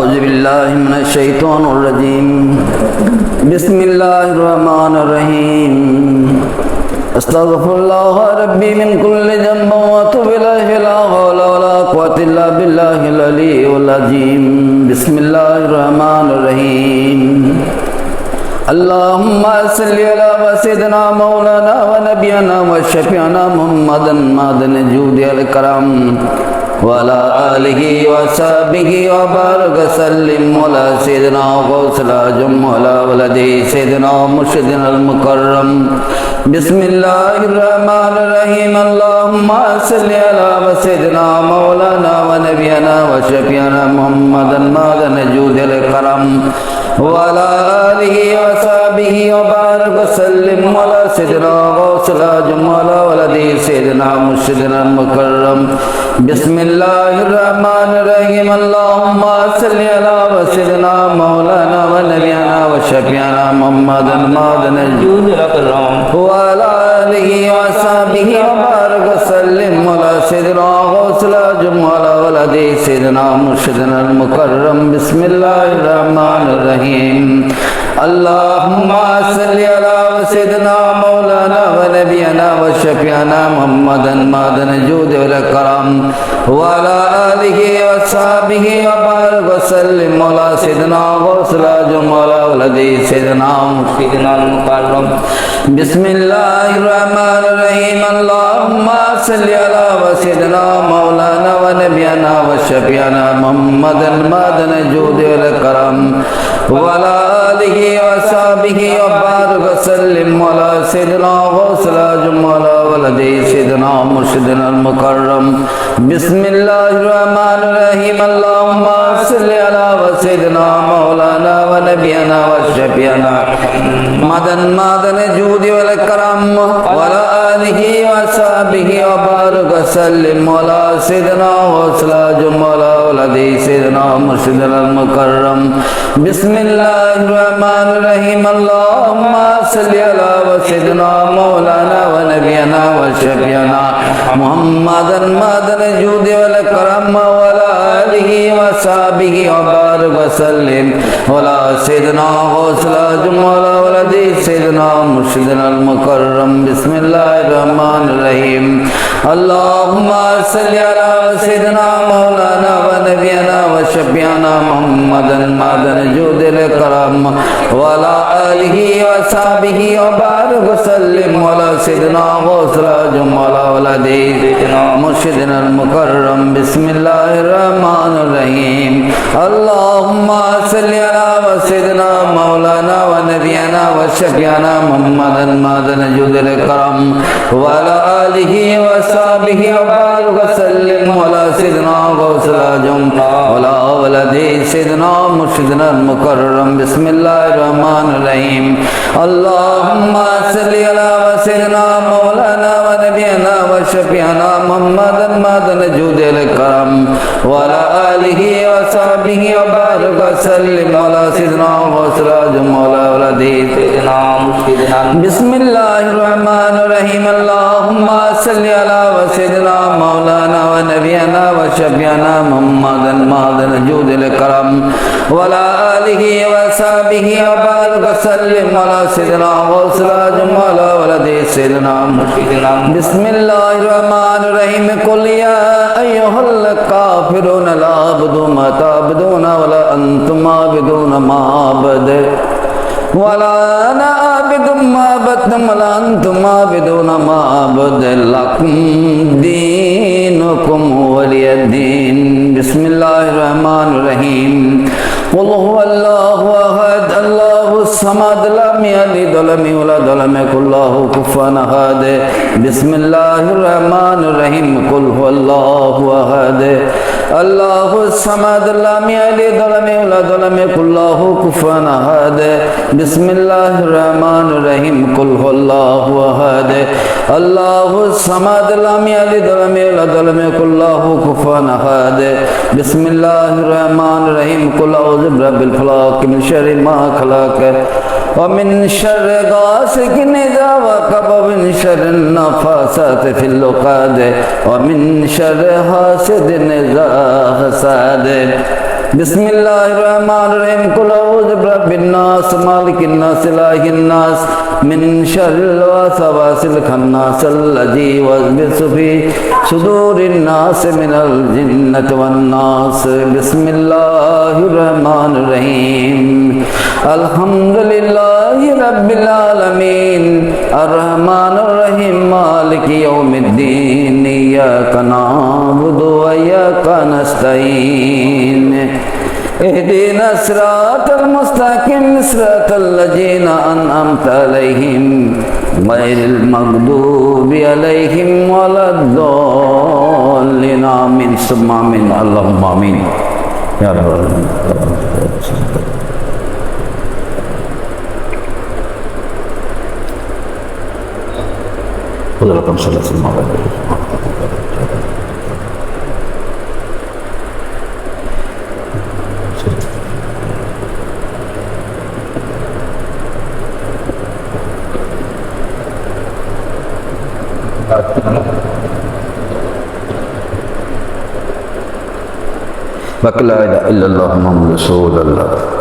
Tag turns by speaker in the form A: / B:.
A: أعوذ بالله من الشيطان الرجيم بسم الله الرحمن الرحيم أستغفر الله ربي من كل ذنب وأتوب إليه لا حول ولا قوة إلا بالله العلي العظيم بسم الله الرحمن الرحيم اللهم صل على سيدنا مولانا ونبينا وشفيعنا محمد معدن الجود والكرم وعلى آله وصحبه وبارك وسلم على سيدنا غوث الأعظم وعلى ولده سيدنا مرشدنا المكرم بسم الله الرحمن الرحيم اللهم صل على سيدنا مولانا ونبينا وشفيعنا محمد معدن الجود والكرم وعلى آله وصحبه وبارك وسلم على سيدنا غوث الأعظم وعلى ولده سيدنا مرشدنا المكرم بسم الله الرحمن الرحيم اللهم صل على سيدنا مولانا ونبينا وشفيعنا محمد معدن الجود والكرم وعلى آله وصحبه وبارك وسلم على سيدنا غوث الأعظم وعلى ولده سيدنا مرشدنا المكرم بسم الله الرحمن الرحيم اللهم صل على سيدنا مولانا ونبينا وشفيعنا محمد معدن الجود والكرم وعلى آله وصحبه وبارك وسلم على سيدنا غوث الأعظم وعلى ولده سيدنا مرشدنا المكرم بسم الله الرحمن الرحيم اللهم صل على سيدنا مولانا ونبينا وشفيعنا محمد معدن الجود والكرم وعلى آله وصحبه وبارك وسلم على سيدنا غوث الأعظم وعلى ولده سيدنا مرشدنا المكرم بسم الله الرحمن الرحيم اللهم صل على سيدنا مولانا ونبينا وشفيعنا معدن الجود والكرم وعلى آله وصحبه وبارك وسلم على سيدنا غوث الأعظم وعلى ولده سيدنا مرشدنا المكرم بسم الله الرحمن الرحيم اللهم صل على سيدنا مولانا ونبينا وشفيعنا محمد معدن الجود والكرم وعلى آله وصحبه وبارك وسلم على سيدنا غوث الأعظم وعلى ولده سيدنا مرشدنا المكرم بسم الله الرحمن الرحيم اللهم صل على سيدنا مولانا ونبينا وشفيعنا محمد معدن الجود والكرم وعلى آله وصحبه وبارك وسلم على سيدنا غوث الأعظم وعلى ولده سيدنا مرشدنا المكرم بسم الله الرحمن الرحيم اللهم صل على سيدنا مولانا ونبينا وشفيعنا محمد معدن الجود والكرم وعلى آله وصحبه وبارك وسلم على سيدنا غوث الأعظم وعلى ولده سيدنا مرشدنا المكرم بسم الله الرحمن الرحيم اللهم صل على سيدنا مولانا ونبينا وشفيعنا محمد معدن الجود والكرم وعلى آله وصحبه وبارك وسلم على سيدنا غوث الأعظم وعلى ولده سيدنا مرشدنا بسم الله الرحمن الرحيم اللهم صل على سيدنا مولانا ونبينا وشفيعنا محمد معدن الجود والكرم وعلى آله وصحبه وبارك وسلم على سيدنا غوث الأعظم وعلى ولده سيدنا مرشدنا بسم الله الرحمن الرحيم قل يا أيها الكافرون لا أعبد ما تعبدون ولا أنتم عابدون ما أعبد ولا أنا عابد ما عبدتم ولا أنتم عابدون ما أعبد لكم دينكم ولي الدين بسم الله الرحمن الرحيم قل هو الله أحد الله الصمد لم يلد ولم يولد ولم يكن له كفوا أحد بسم الله الرحمن الرحيم قل هو الله أحد الله الصمد لم يلد ولم يولد ولم يكن له كفوا أحد بسم الله الرحمن الرحيم قل هو الله أحد الله الصمد لم يلد ولم يولد ولم يكن له كفوا أحد بسم الله الرحمن الرحيم قل أعوذ برب الفلق من شر ما خلق ومن شر غاسق إذا وقب ومن شر النفاثات في العقد ومن شر حاسد إذا حسد বিসমিল্লাহির রহমানির রহিম কুল আউযু বিরাব্বিন নাস মালিকিন নাস ইলাহিন নাস মিন শাররিল ওয়াসওয়াসিল খান্নাস আল্লাযী ওয়াসবিসু ফি সুদুরিন নাস মিনাল জিন্নাতি ওয়ান নাস বিসমিল্লাহির রহমানির রহিম আলহামদুলিল্লাহি রাব্বিল আলামিন আর রহমানির রহিম মালিকি ইয়াউমিদ্দিন ইয়াকা না'বুদু ওয়া ইয়াকা নাস্তাঈন اهدنا الصراط المستقيم صراط الذين أنعمت عليهم غير المغضوب عليهم ولا الضالين آمين ثم آمين اللهم آمين يا رب العالمين حضراتكم صلى الله عليه وسلم لا إله إلا الله محمد رسول الله